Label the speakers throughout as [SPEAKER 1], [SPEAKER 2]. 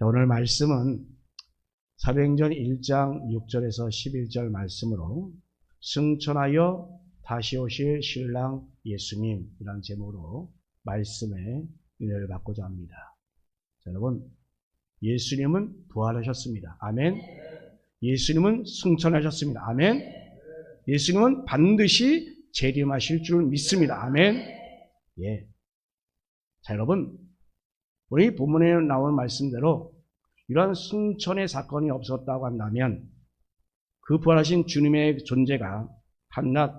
[SPEAKER 1] 자, 오늘 말씀은 사도행전 1장 6절에서 11절 말씀으로 승천하여 다시 오실 신랑 예수님이라는 제목으로 말씀의 은혜를 받고자 합니다. 자, 여러분, 예수님은 부활하셨습니다. 아멘. 예수님은 승천하셨습니다. 아멘. 예수님은 반드시 재림하실 줄 믿습니다. 아멘. 예. 자, 여러분, 우리 본문에 나온 말씀대로 이러한 승천의 사건이 없었다고 한다면 그 부활하신 주님의 존재가 한낱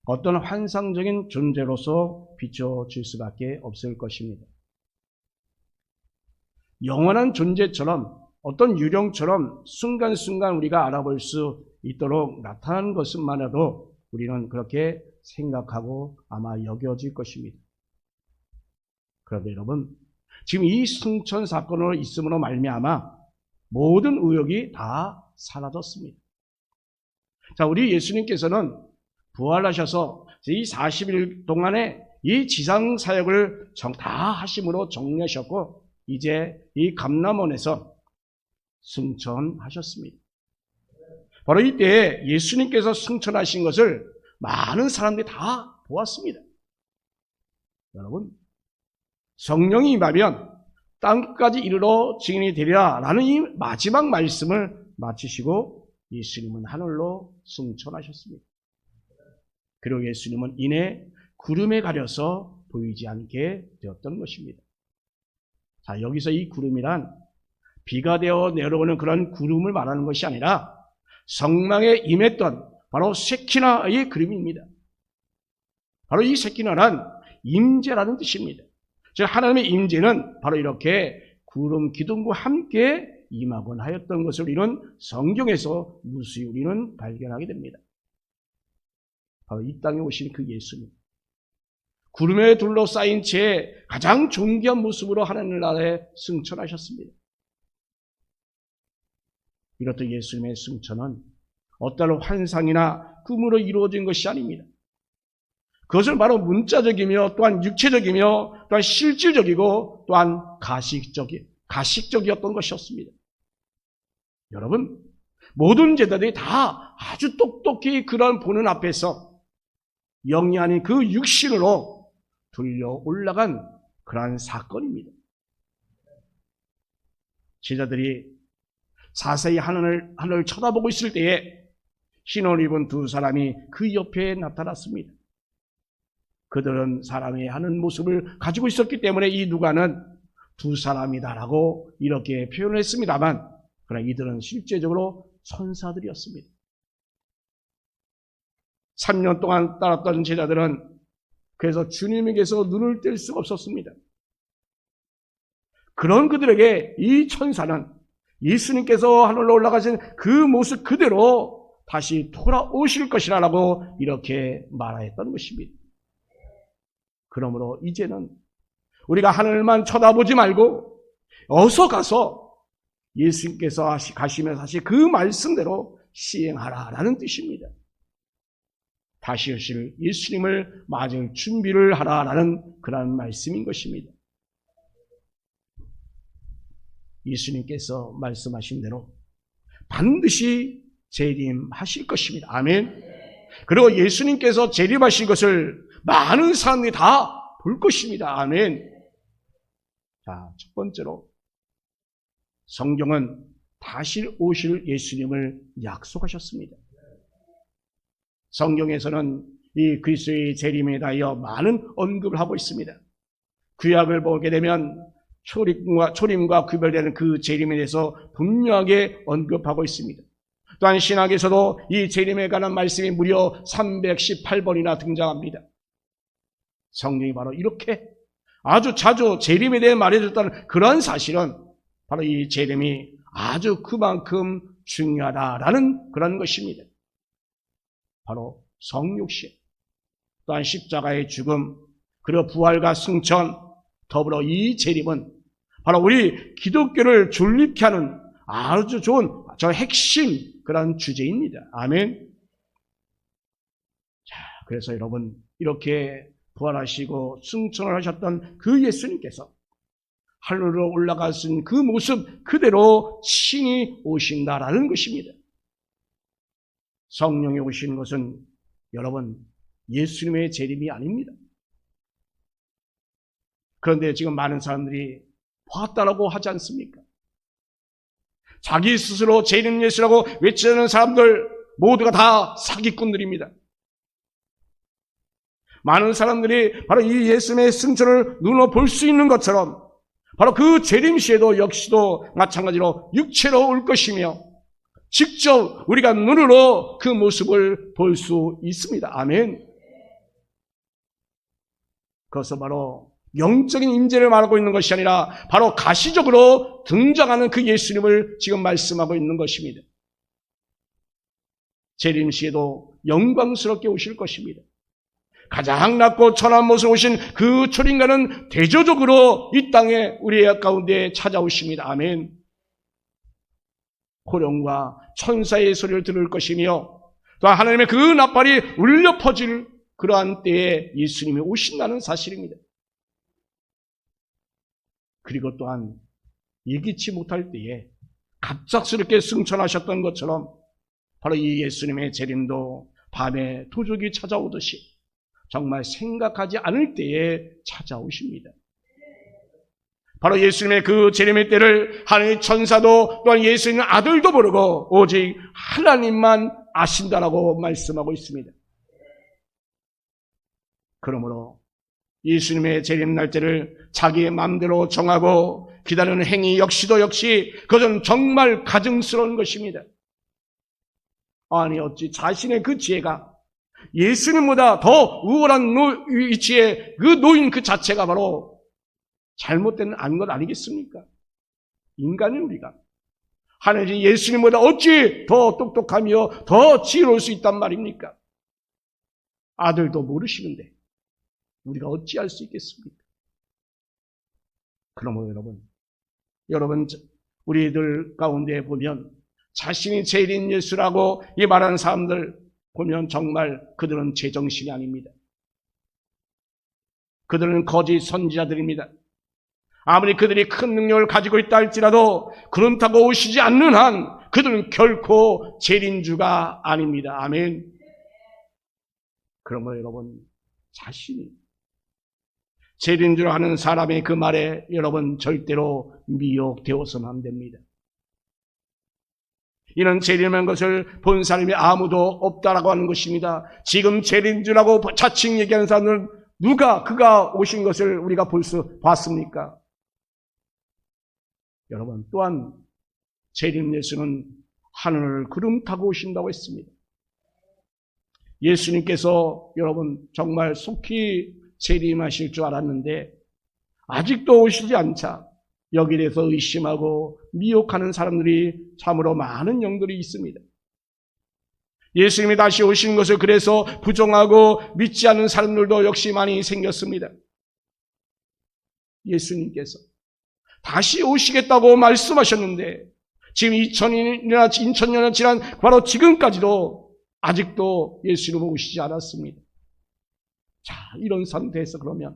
[SPEAKER 1] 어떤 환상적인 존재로서 비춰질 수밖에 없을 것입니다. 영원한 존재처럼 어떤 유령처럼 순간순간 우리가 알아볼 수 있도록 나타난 것만으로도 우리는 그렇게 생각하고 아마 여겨질 것입니다. 그런데 여러분, 지금 이 승천 사건으로 있음으로 말미암아 모든 의혹이 다 사라졌습니다. 자, 우리 예수님께서는 부활하셔서 이 40일 동안에 이 지상 사역을 다 하심으로 정리하셨고 이제 이 감람원에서 승천하셨습니다. 바로 이때 예수님께서 승천하신 것을 많은 사람들이 다 보았습니다. 여러분, 성령이 임하면 땅까지 이르러 증인이 되리라 라는 이 마지막 말씀을 마치시고 예수님은 하늘로 승천하셨습니다. 그리고 예수님은 이내 구름에 가려서 보이지 않게 되었던 것입니다. 자, 여기서 이 구름이란 비가 되어 내려오는 그런 구름을 말하는 것이 아니라 성령에 임했던 바로 쉐키나의 그림입니다. 바로 이 쉐키나란 임재라는 뜻입니다. 즉 하나님의 임재는 바로 이렇게 구름 기둥과 함께 임하곤 하였던 것을 우리는 성경에서 무수히 우리는 발견하게 됩니다. 바로 이 땅에 오신 그 예수님, 구름에 둘러싸인 채 가장 존귀한 모습으로 하늘나라에 승천하셨습니다. 이렇듯 예수님의 승천은 어떤 환상이나 꿈으로 이루어진 것이 아닙니다. 그것은 바로 문자적이며 또한 육체적이며 또한 실질적이고 또한 가식적이었던 것이었습니다. 여러분, 모든 제자들이 다 아주 똑똑히 그런 보는 앞에서 영이 아닌 그 육신으로 들려 올라간 그러한 사건입니다. 제자들이 자세히 하늘을 쳐다보고 있을 때에 흰옷 입은 두 사람이 그 옆에 나타났습니다. 그들은 사람이 하는 모습을 가지고 있었기 때문에 이 누가는 두 사람이다라고 이렇게 표현을 했습니다만 그러나 이들은 실제적으로 천사들이었습니다. 3년 동안 따랐던 제자들은 그래서 주님에게서 눈을 뗄 수가 없었습니다. 그런 그들에게 이 천사는 예수님께서 하늘로 올라가신 그 모습 그대로 다시 돌아오실 것이라고 이렇게 말하였던 것입니다. 그러므로 이제는 우리가 하늘만 쳐다보지 말고 어서 가서 예수님께서 가시면서 하신 그 말씀대로 시행하라라는 뜻입니다. 다시 오실 예수님을 맞을 준비를 하라라는 그런 말씀인 것입니다. 예수님께서 말씀하신 대로 반드시 재림하실 것입니다. 아멘. 그리고 예수님께서 재림하신 것을 많은 사람들이 다 볼 것입니다. 아멘. 자, 첫 번째로 성경은 다시 오실 예수님을 약속하셨습니다. 성경에서는 이 그리스도의 재림에 대하여 많은 언급을 하고 있습니다. 구약을 보게 되면 초림과 구별되는 그 재림에 대해서 분명하게 언급하고 있습니다. 또한 신학에서도 이 재림에 관한 말씀이 무려 318번이나 등장합니다. 성경이 바로 이렇게 아주 자주 재림에 대해 말해줬다는 그런 사실은 바로 이 재림이 아주 그만큼 중요하다라는 그런 것입니다. 바로 성육신, 또한 십자가의 죽음, 그리고 부활과 승천, 더불어 이 재림은 바로 우리 기독교를 존립케 하는 아주 좋은 저 핵심 그런 주제입니다. 아멘. 자, 그래서 여러분 이렇게 부활하시고 승천을 하셨던 그 예수님께서 하늘로 올라가신 그 모습 그대로 신이 오신다라는 것입니다. 성령이 오시는 것은 여러분 예수님의 재림이 아닙니다. 그런데 지금 많은 사람들이 봤다라고 하지 않습니까? 자기 스스로 재림 예수라고 외치는 사람들 모두가 다 사기꾼들입니다. 많은 사람들이 바로 이 예수님의 승천을 눈으로 볼 수 있는 것처럼 바로 그 재림 시에도 역시도 마찬가지로 육체로 올 것이며 직접 우리가 눈으로 그 모습을 볼 수 있습니다. 아멘. 그것은 바로 영적인 임재를 말하고 있는 것이 아니라 바로 가시적으로 등장하는 그 예수님을 지금 말씀하고 있는 것입니다. 재림 시에도 영광스럽게 오실 것입니다. 가장 낮고 천한 모습으로 오신 그 초림과는 대조적으로 이 땅에 우리의 가운데 찾아오십니다. 아멘. 호령과 천사의 소리를 들을 것이며 또 하나님의 그 나팔이 울려 퍼질 그러한 때에 예수님이 오신다는 사실입니다. 그리고 또한 예기치 못할 때에 갑작스럽게 승천하셨던 것처럼 바로 이 예수님의 재림도 밤에 도적이 찾아오듯이 정말 생각하지 않을 때에 찾아오십니다. 바로 예수님의 그 재림의 때를 하나님의 천사도 또한 예수님의 아들도 모르고 오직 하나님만 아신다라고 말씀하고 있습니다. 그러므로 예수님의 재림 날짜를 자기의 마음대로 정하고 기다리는 행위 역시 그것은 정말 가증스러운 것입니다. 아니 어찌 자신의 그 지혜가 예수님보다 더 우월한 위치에 그 노인 그 자체가 바로 잘못된 아닌 것 아니겠습니까? 인간인 우리가 하나님이 예수님보다 어찌 더 똑똑하며 더 지혜로울 수 있단 말입니까? 아들도 모르시는데 우리가 어찌할 수 있겠습니까? 그러므로 여러분 우리들 가운데 보면 자신이 제일인 예수라고 이 말하는 사람들 보면 정말 그들은 제정신이 아닙니다. 그들은 거짓 선지자들입니다. 아무리 그들이 큰 능력을 가지고 있다 할지라도 그렇다고 오시지 않는 한 그들은 결코 제일인주가 아닙니다. 아멘. 그러므로 여러분 자신이 제일인 줄 아는 사람의 그 말에 여러분 절대로 미혹되어서는 안 됩니다. 이는 재림한 것을 본 사람이 아무도 없다라고 하는 것입니다. 지금 재림인 줄 알고 자칭 얘기하는 사람들은 그가 오신 것을 우리가 봤습니까? 여러분 또한 재림 예수는 하늘을 구름 타고 오신다고 했습니다. 예수님께서 여러분 정말 속히 재림하실 줄 알았는데 아직도 오시지 않자 여기에 대해서 의심하고 미혹하는 사람들이 참으로 많은 영들이 있습니다. 예수님이 다시 오시는 것을 그래서 부정하고 믿지 않는 사람들도 역시 많이 생겼습니다. 예수님께서 다시 오시겠다고 말씀하셨는데 지금 2000년이나 지난 바로 지금까지도 아직도 예수님은 오시지 않았습니다. 자, 이런 상태에서 그러면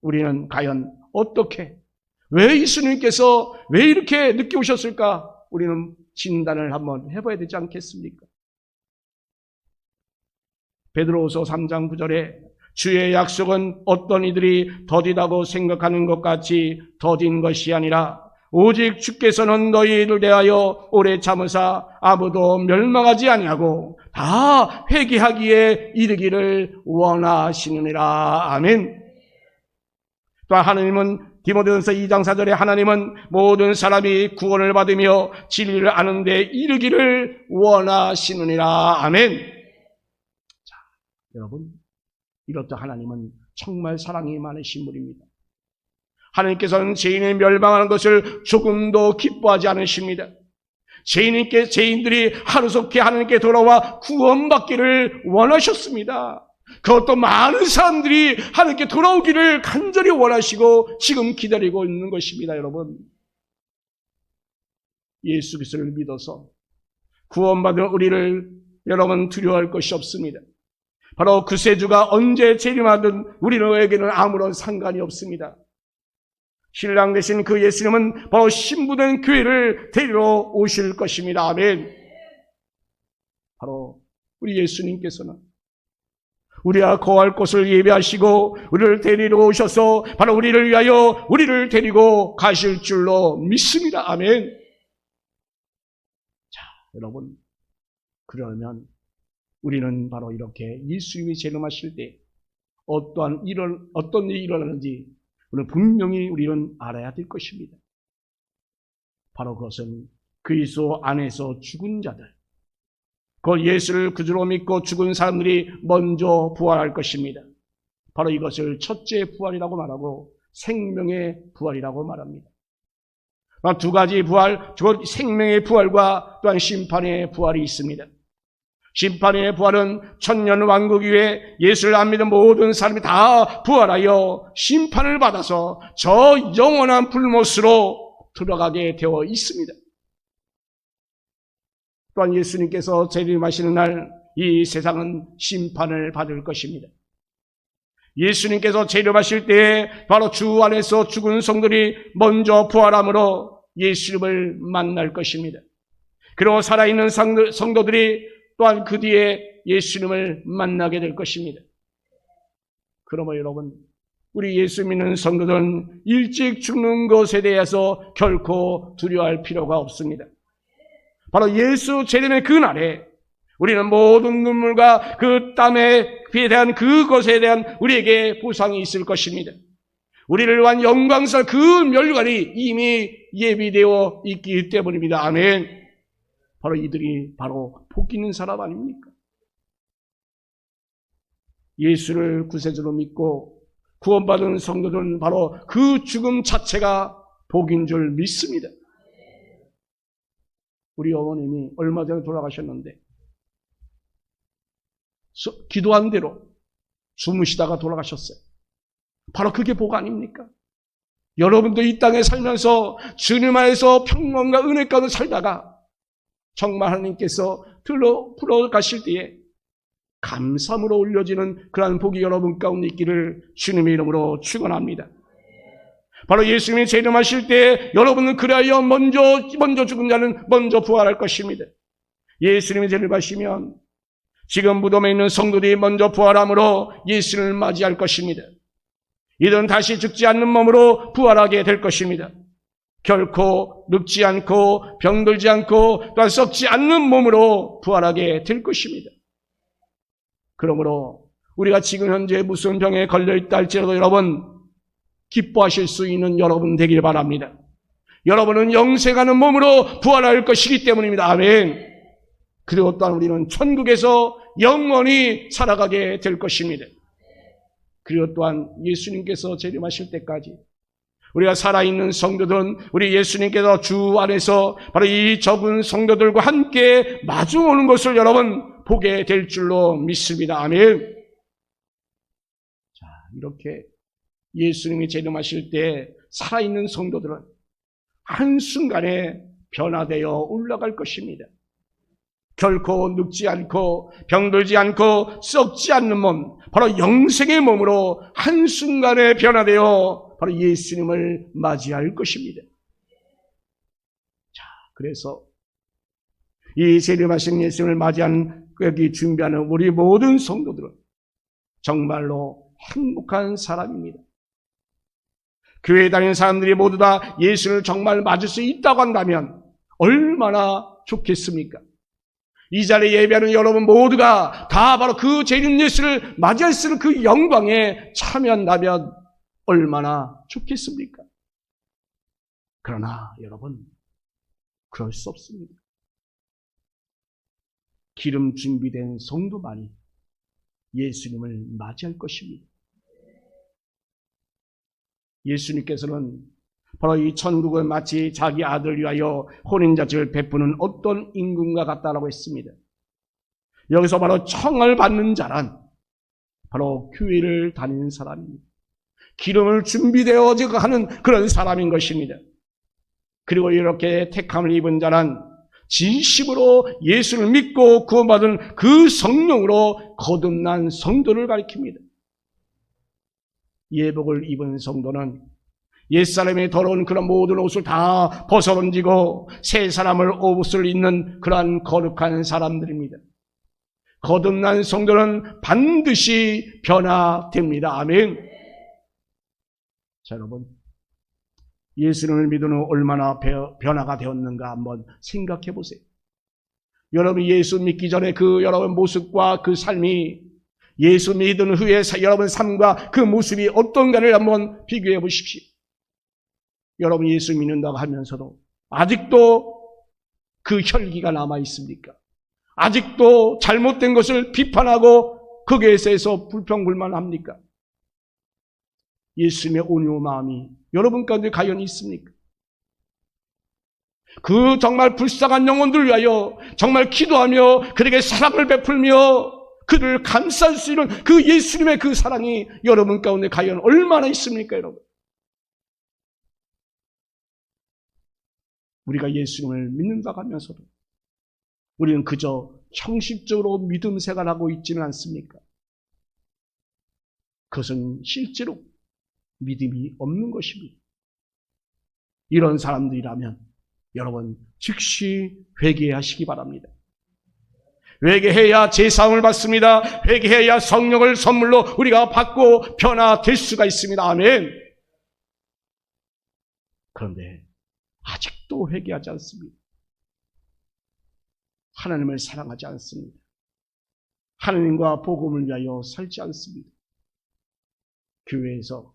[SPEAKER 1] 우리는 과연 어떻게 왜 예수님께서 왜 이렇게 늦게 오셨을까? 우리는 진단을 한번 해봐야 되지 않겠습니까? 베드로후서 3장 9절에 주의 약속은 어떤 이들이 더디다고 생각하는 것 같이 더딘 것이 아니라 오직 주께서는 너희를 대하여 오래 참으사 아무도 멸망하지 아니하고 다 회개하기에 이르기를 원하시느니라. 아멘. 또 하나님은 디모데전서 2장 4절에 하나님은 모든 사람이 구원을 받으며 진리를 아는 데 이르기를 원하시느니라. 아멘. 자, 여러분 이렇다 하나님은 정말 사랑이 많으신 분입니다. 하나님께서는 죄인이 멸망하는 것을 조금도 기뻐하지 않으십니다. 죄인들이 하루속히 하나님께 돌아와 구원받기를 원하셨습니다. 그것도 많은 사람들이 하나님께 돌아오기를 간절히 원하시고 지금 기다리고 있는 것입니다. 여러분 예수 그리스도를 믿어서 구원받은 우리를 여러분 두려워할 것이 없습니다. 바로 구세주가 언제 재림하든 우리에게는 아무런 상관이 없습니다. 신랑 되신 그 예수님은 바로 신부된 교회를 데리러 오실 것입니다. 아멘. 바로 우리 예수님께서는 우리가 거할 곳을 예배하시고 우리를 데리러 오셔서 바로 우리를 위하여 우리를 데리고 가실 줄로 믿습니다. 아멘. 자, 여러분, 그러면 우리는 바로 이렇게 예수님이 재림하실 때 어떤 일이 일어나는지 분명히 우리는 알아야 될 것입니다. 바로 그것은 그리스도 안에서 죽은 자들, 그 예수를 구주로 믿고 죽은 사람들이 먼저 부활할 것입니다. 바로 이것을 첫째 부활이라고 말하고 생명의 부활이라고 말합니다. 두 가지 부활, 생명의 부활과 또한 심판의 부활이 있습니다. 심판의 부활은 천년 왕국 위에 예수를 안 믿은 모든 사람이 다 부활하여 심판을 받아서 저 영원한 불못으로 들어가게 되어 있습니다. 또한 예수님께서 재림하시는 날 이 세상은 심판을 받을 것입니다. 예수님께서 재림하실 때에 바로 주 안에서 죽은 성들이 먼저 부활함으로 예수님을 만날 것입니다. 그리고 살아있는 성도들이 또한 그 뒤에 예수님을 만나게 될 것입니다. 그러므로 여러분, 우리 예수 믿는 성도들은 일찍 죽는 것에 대해서 결코 두려워할 필요가 없습니다. 바로 예수 재림의 그날에 우리는 모든 눈물과 그 땀에 대한 그것에 대한 우리에게 보상이 있을 것입니다. 우리를 위한 영광스러운 그 멸관이 이미 예비되어 있기 때문입니다. 아멘. 바로 이들이 바로 복 있는 사람 아닙니까? 예수를 구세주로 믿고 구원받은 성도들은 바로 그 죽음 자체가 복인 줄 믿습니다. 우리 어머님이 얼마 전에 돌아가셨는데 기도한 대로 주무시다가 돌아가셨어요. 바로 그게 복 아닙니까? 여러분도 이 땅에 살면서 주님 안에서 평안과 은혜 가운데 살다가 정말 하나님께서 풀어가실 때에 감사함으로 올려지는 그러한 복이 여러분 가운데 있기를 주님의 이름으로 축원합니다. 바로 예수님이 재림하실 때 여러분은 그리하여 먼저 죽은 자는 먼저 부활할 것입니다. 예수님이 재림하시면 지금 무덤에 있는 성도들이 먼저 부활함으로 예수님을 맞이할 것입니다. 이들은 다시 죽지 않는 몸으로 부활하게 될 것입니다. 결코 늙지 않고 병들지 않고 또한 썩지 않는 몸으로 부활하게 될 것입니다. 그러므로 우리가 지금 현재 무슨 병에 걸려있다 할지라도 여러분 기뻐하실 수 있는 여러분 되길 바랍니다. 여러분은 영생하는 몸으로 부활할 것이기 때문입니다. 아멘. 그리고 또한 우리는 천국에서 영원히 살아가게 될 것입니다. 그리고 또한 예수님께서 재림하실 때까지 우리가 살아있는 성도들은 우리 예수님께서 주 안에서 바로 이 적은 성도들과 함께 마주오는 것을 여러분 보게 될 줄로 믿습니다. 아멘. 자, 이렇게 예수님이 재림하실 때 살아있는 성도들은 한순간에 변화되어 올라갈 것입니다. 결코 늙지 않고 병들지 않고 썩지 않는 몸, 바로 영생의 몸으로 한순간에 변화되어 바로 예수님을 맞이할 것입니다. 자, 그래서 이 재림하신 예수님을 맞이한 여기 준비하는 우리 모든 성도들은 정말로 행복한 사람입니다. 교회에 다니는 사람들이 모두 다 예수를 정말 맞을 수 있다고 한다면 얼마나 좋겠습니까? 이 자리에 예배하는 여러분 모두가 다 바로 그 재림 예수를 맞이할 수 있는 그 영광에 참여한다면 얼마나 좋겠습니까? 그러나 여러분, 그럴 수 없습니다. 기름 준비된 성도만이 예수님을 맞이할 것입니다. 예수님께서는 바로 이 천국은 마치 자기 아들 위하여 혼인잔치를 베푸는 어떤 임금과 같다라고 했습니다. 여기서 바로 청을 받는 자란 바로 교회를 다니는 사람입니다. 기름을 준비되어 하는 그런 사람인 것입니다. 그리고 이렇게 택함을 입은 자란 진심으로 예수를 믿고 구원받은 그 성령으로 거듭난 성도를 가리킵니다. 예복을 입은 성도는 옛사람의 더러운 그런 모든 옷을 다 벗어던지고 새 사람을 옷을 입는 그러한 거룩한 사람들입니다. 거듭난 성도는 반드시 변화됩니다. 아멘. 자, 여러분, 예수님을 믿은 후 얼마나 변화가 되었는가 한번 생각해 보세요. 여러분, 예수 믿기 전에 그 여러분 모습과 그 삶이 예수 믿은 후에 여러분 삶과 그 모습이 어떤가를 한번 비교해 보십시오. 여러분, 예수 믿는다고 하면서도 아직도 그 혈기가 남아 있습니까? 아직도 잘못된 것을 비판하고 거기에 대해서 불평불만합니까? 예수님의 온유 마음이 여러분 가운데 과연 있습니까? 그 정말 불쌍한 영혼들을 위하여 정말 기도하며 그에게 사랑을 베풀며 그를 감쌀 수 있는 그 예수님의 그 사랑이 여러분 가운데 과연 얼마나 있습니까, 여러분? 우리가 예수님을 믿는다고 하면서도 우리는 그저 형식적으로 믿음 생활하고 있지는 않습니까? 그것은 실제로 믿음이 없는 것입니다. 이런 사람들이라면 여러분 즉시 회개하시기 바랍니다. 회개해야 제사함을 받습니다. 회개해야 성령을 선물로 우리가 받고 변화될 수가 있습니다. 아멘. 그런데 아직도 회개하지 않습니다. 하나님을 사랑하지 않습니다. 하나님과 복음을 위하여 살지 않습니다. 교회에서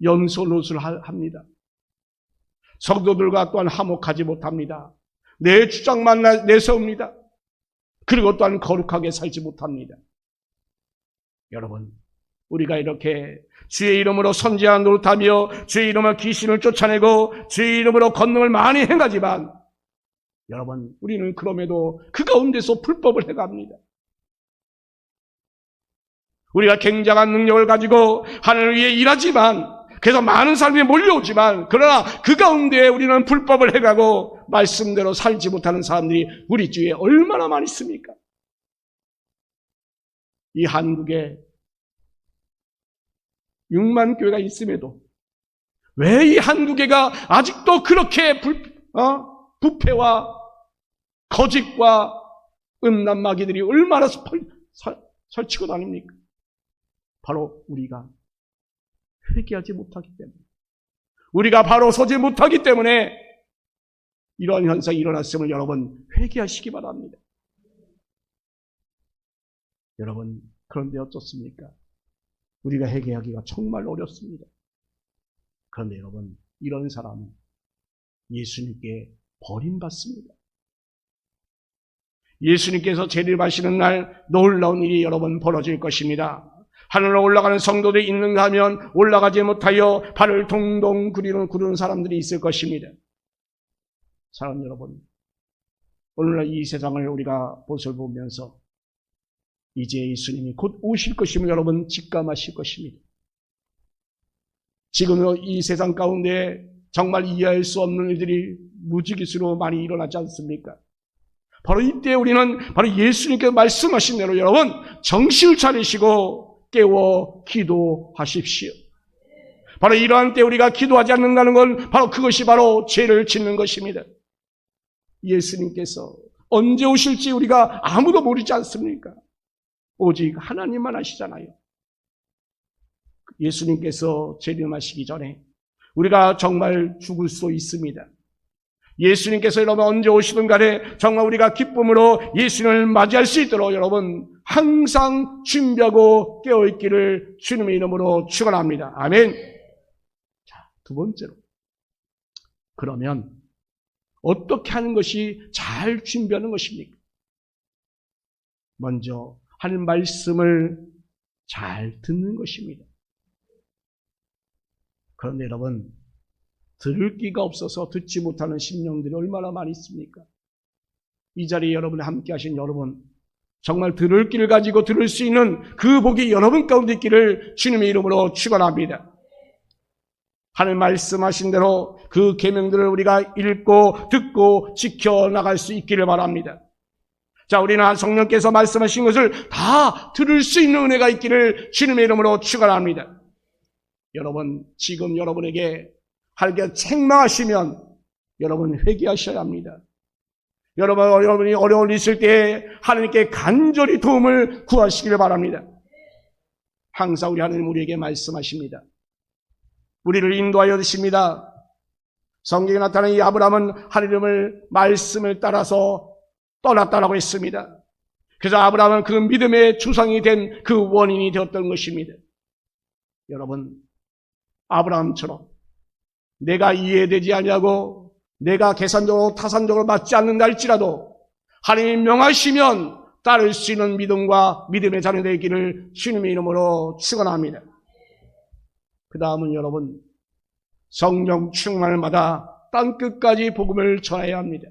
[SPEAKER 1] 연소 노수를 합니다. 성도들과 또한 화목하지 못합니다. 내 주장만 내세웁니다. 그리고 또한 거룩하게 살지 못합니다. 여러분, 우리가 이렇게 주의 이름으로 선지자 노릇하며 주의 이름으로 귀신을 쫓아내고 주의 이름으로 권능을 많이 행하지만 여러분, 우리는 그럼에도 그 가운데서 불법을 행합니다. 우리가 굉장한 능력을 가지고 하나님을 위해 일하지만 그래서 많은 사람이 몰려오지만 그러나 그 가운데 우리는 불법을 행하고 말씀대로 살지 못하는 사람들이 우리 주위에 얼마나 많이 있습니까? 이 한국에 6만 교회가 있음에도 왜 이 한국에가 아직도 그렇게 부패와 거짓과 음란마귀들이 얼마나 설치고 다닙니까? 바로 우리가 회개하지 못하기 때문에, 우리가 바로 서지 못하기 때문에 이러한 현상이 일어났음을 여러분 회개하시기 바랍니다. 여러분, 그런데 어떻습니까? 우리가 회개하기가 정말 어렵습니다. 그런데 여러분, 이런 사람은 예수님께 버림받습니다. 예수님께서 재림하시는 날 놀라운 일이 여러분 벌어질 것입니다. 하늘로 올라가는 성도들이 있는가 하면 올라가지 못하여 발을 동동 구르는 사람들이 있을 것입니다. 사랑하는 여러분, 오늘날 이 세상을 우리가 모습을 보면서 이제 예수님이 곧 오실 것임을 여러분 직감하실 것입니다. 지금 이 세상 가운데 정말 이해할 수 없는 일들이 무지기수로 많이 일어나지 않습니까? 바로 이때 우리는 바로 예수님께서 말씀하신 대로 여러분 정신을 차리시고 깨워 기도하십시오. 바로 이러한 때 우리가 기도하지 않는다는 건 바로 그것이 바로 죄를 짓는 것입니다. 예수님께서 언제 오실지 우리가 아무도 모르지 않습니까? 오직 하나님만 아시잖아요. 예수님께서 재림하시기 전에 우리가 정말 죽을 수 있습니다. 예수님께서 여러분 언제 오시든 간에 정말 우리가 기쁨으로 예수님을 맞이할 수 있도록 여러분 항상 준비하고 깨어있기를 주님의 이름으로 축원합니다. 아멘. 자, 두 번째로, 그러면 어떻게 하는 것이 잘 준비하는 것입니까? 먼저 하는 말씀을 잘 듣는 것입니다. 그런데 여러분, 들을 기가 없어서 듣지 못하는 심령들이 얼마나 많이 있습니까? 이 자리에 여러분이 함께 하신 여러분, 정말 들을 길을 가지고 들을 수 있는 그 복이 여러분 가운데 있기를 주님의 이름으로 축원합니다. 하나님 말씀하신 대로 그 계명들을 우리가 읽고 듣고 지켜나갈 수 있기를 바랍니다. 자, 우리는 성령께서 말씀하신 것을 다 들을 수 있는 은혜가 있기를 주님의 이름으로 축원합니다. 여러분, 지금 여러분에게 하나님께 책망하시면 여러분 회개하셔야 합니다. 여러분이 어려움이 있을 때 하나님께 간절히 도움을 구하시기를 바랍니다. 항상 우리 하나님 우리에게 말씀하십니다. 우리를 인도하여 주십니다. 성경에 나타난 이 아브라함은 하나님의 말씀을 따라서 떠났다라고 했습니다. 그래서 아브라함은 그 믿음의 주성이 된 그 원인이 되었던 것입니다. 여러분, 아브라함처럼 내가 이해되지 아니하고 내가 계산적으로 타산적으로 맞지 않는다 할지라도 하나님이 명하시면 따를 수 있는 믿음과 믿음의 자녀 되기를 주님의 이름으로 축원합니다. 그 다음은 여러분, 성령 충만을 받아 땅끝까지 복음을 전해야 합니다.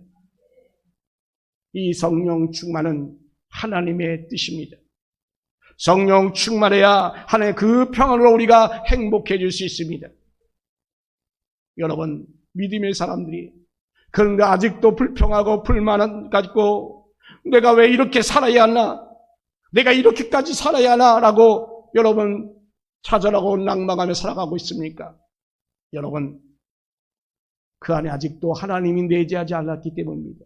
[SPEAKER 1] 이 성령 충만은 하나님의 뜻입니다. 성령 충만해야 하나님의 그 평안으로 우리가 행복해질 수 있습니다. 여러분, 믿음의 사람들이 그런데 아직도 불평하고 불만을 가지고 내가 왜 이렇게 살아야 하나? 내가 이렇게까지 살아야 하나? 라고 여러분 좌절하고 낭망하며 살아가고 있습니까? 여러분, 그 안에 아직도 하나님이 내재하지 않았기 때문입니다.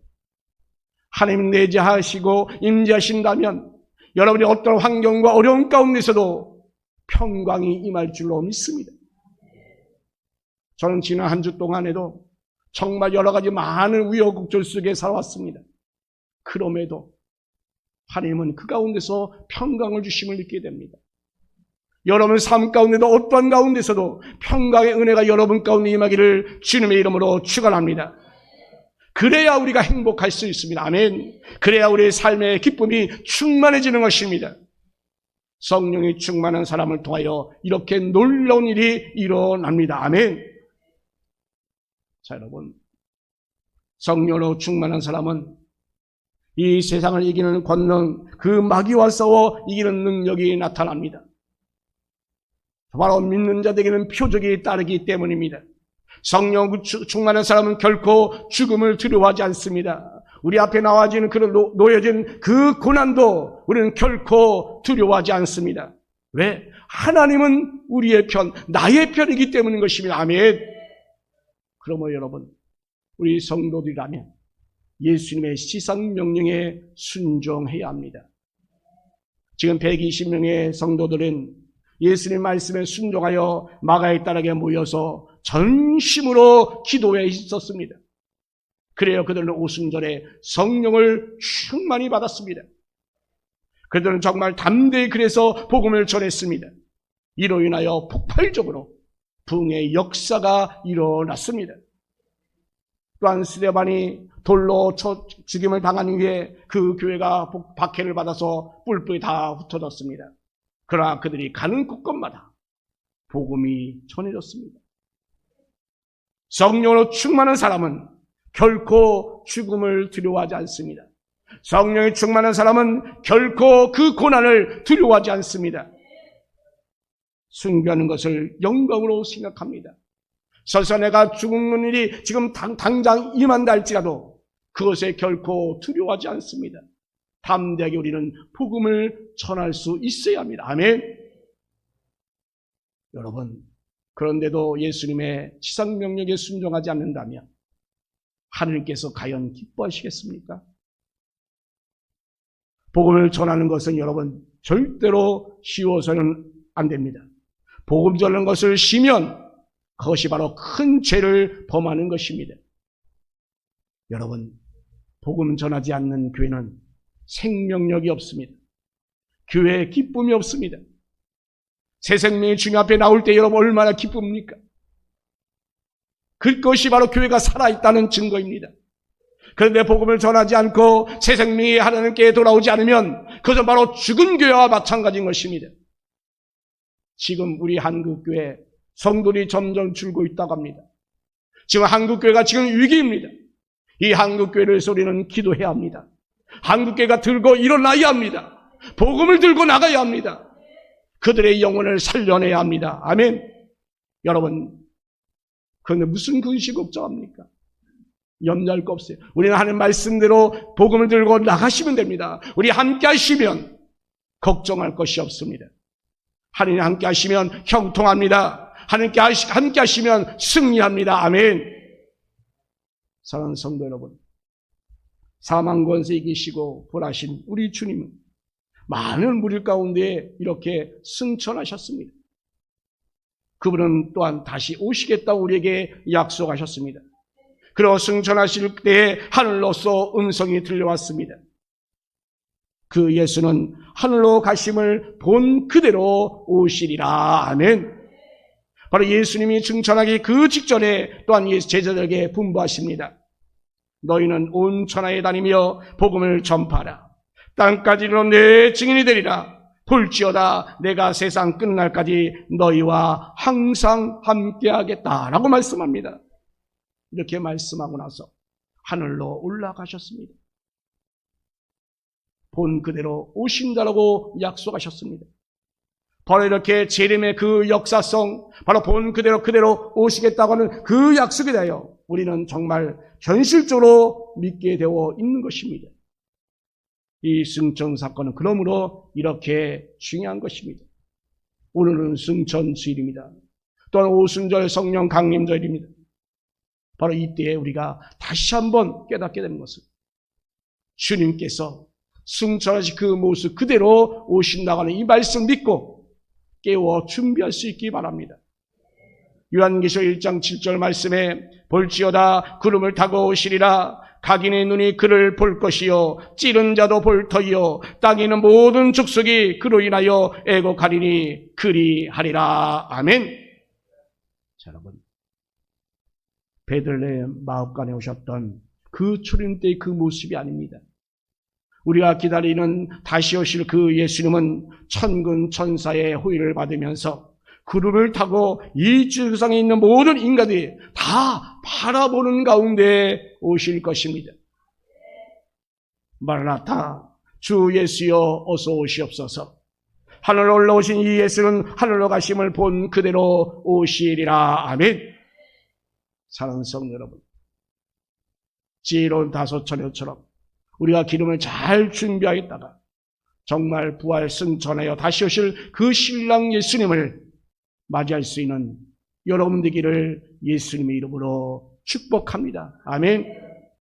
[SPEAKER 1] 하나님 내재하시고 임재하신다면 여러분이 어떤 환경과 어려운 가운데서도 평강이 임할 줄로 믿습니다. 저는 지난 한 주 동안에도 정말 여러 가지 많은 우여곡절 속에 살아왔습니다. 그럼에도 하나님은 그 가운데서 평강을 주심을 느끼게 됩니다. 여러분 삶 가운데도 어떠한 가운데서도 평강의 은혜가 여러분 가운데 임하기를 주님의 이름으로 축원합니다. 그래야 우리가 행복할 수 있습니다. 아멘. 그래야 우리의 삶의 기쁨이 충만해지는 것입니다. 성령이 충만한 사람을 통하여 이렇게 놀라운 일이 일어납니다. 아멘. 자, 여러분, 성령으로 충만한 사람은 이 세상을 이기는 권능, 그 마귀와 싸워 이기는 능력이 나타납니다. 바로 믿는 자들에게는 표적이 따르기 때문입니다. 성령 충만한 사람은 결코 죽음을 두려워하지 않습니다. 우리 앞에 나와지는 그런 놓여진 그 고난도 우리는 결코 두려워하지 않습니다. 왜? 하나님은 우리의 편, 나의 편이기 때문인 것입니다. 아멘. 그러므로 여러분, 우리 성도들이라면 예수님의 시상명령에 순종해야 합니다. 지금 120명의 성도들은 예수님 말씀에 순종하여 마가의 딸에게 모여서 전심으로 기도에 있었습니다. 그래요, 그들은 오순절에 성령을 충만히 받았습니다. 그들은 정말 담대히 그래서 복음을 전했습니다. 이로 인하여 폭발적으로 부흥의 역사가 일어났습니다. 또한 스데반이 돌로 죽임을 당한 후에 그 교회가 박해를 받아서 뿔뿔이 다 흩어졌습니다. 그러나 그들이 가는 곳곳마다 복음이 전해졌습니다. 성령으로 충만한 사람은 결코 죽음을 두려워하지 않습니다. 성령이 충만한 사람은 결코 그 고난을 두려워하지 않습니다. 숭배하는 것을 영광으로 생각합니다. 설사 내가 죽는 일이 지금 당장 임한다 할지라도 그것에 결코 두려워하지 않습니다. 담대하게 우리는 복음을 전할 수 있어야 합니다. 아멘. 여러분, 그런데도 예수님의 지상명령에 순종하지 않는다면 하느님께서 과연 기뻐하시겠습니까? 복음을 전하는 것은 여러분 절대로 쉬워서는 안 됩니다. 복음 전하는 것을 쉬면 그것이 바로 큰 죄를 범하는 것입니다. 여러분, 복음 전하지 않는 교회는 생명력이 없습니다. 교회에 기쁨이 없습니다. 새 생명이 주님 앞에 나올 때 여러분 얼마나 기쁩니까? 그것이 바로 교회가 살아있다는 증거입니다. 그런데 복음을 전하지 않고 새 생명이 하나님께 돌아오지 않으면 그것은 바로 죽은 교회와 마찬가지인 것입니다. 지금 우리 한국교회 성도들이 점점 줄고 있다고 합니다. 지금 한국교회가 지금 위기입니다. 이 한국교회를 위해서 우리는 기도해야 합니다. 한국교회가 들고 일어나야 합니다. 복음을 들고 나가야 합니다. 그들의 영혼을 살려내야 합니다. 아멘. 여러분, 그런데 무슨 근심 걱정합니까? 염려할 거 없어요. 우리는 하는 말씀대로 복음을 들고 나가시면 됩니다. 우리 함께 하시면 걱정할 것이 없습니다. 하나님 함께 하시면 형통합니다. 하나님께 함께 하시면 승리합니다. 아멘. 사랑하는 성도 여러분, 사망 권세에 계시고 부활하신 우리 주님은 많은 무리 가운데 이렇게 승천하셨습니다. 그분은 또한 다시 오시겠다고 우리에게 약속하셨습니다. 그리고 승천하실 때에 하늘로서 음성이 들려왔습니다. 그 예수는 하늘로 가심을 본 그대로 오시리라. 아멘. 바로 예수님이 승천하기 그 직전에 또한 제자들에게 분부하십니다. 너희는 온 천하에 다니며 복음을 전파하라. 땅까지 이르러 내 증인이 되리라. 볼지어다 내가 세상 끝날까지 너희와 항상 함께하겠다라고 말씀합니다. 이렇게 말씀하고 나서 하늘로 올라가셨습니다. 본 그대로 오신다라고 약속하셨습니다. 바로 이렇게 재림의 그 역사성, 바로 본 그대로 오시겠다고 하는 그 약속에 대하여 우리는 정말 현실적으로 믿게 되어 있는 것입니다. 이 승천 사건은 그러므로 이렇게 중요한 것입니다. 오늘은 승천 주일입니다. 또한 오순절 성령 강림절입니다. 바로 이때에 우리가 다시 한번 깨닫게 되는 것은 주님께서 승천하신 그 모습 그대로 오신다고 하는 이 말씀 믿고 깨워 준비할 수 있기 바랍니다. 요한계시록 1장 7절 말씀에 볼지어다 구름을 타고 오시리라. 각인의 눈이 그를 볼 것이요 찌른 자도 볼 터이요 땅에 있는 모든 족속이 그로 인하여 애곡하리니 그리하리라. 아멘. 자, 여러분, 베들레헴 마읍간에 오셨던 그 초림 때의 그 모습이 아닙니다. 우리가 기다리는 다시 오실 그 예수님은 천군 천사의 호의를 받으면서 구름을 타고 이 지구상에 있는 모든 인간들이 다 바라보는 가운데 오실 것입니다. 마라나타, 주 예수여 어서 오시옵소서. 하늘로 올라오신 이 예수는 하늘로 가심을 본 그대로 오시리라. 아멘. 사랑하는 성도 여러분, 지혜로운 다소처녀처럼 우리가 기름을 잘 준비하겠다가 정말 부활 승천하여 다시 오실 그 신랑 예수님을 맞이할 수 있는 여러분 되기를 예수님의 이름으로 축복합니다. 아멘.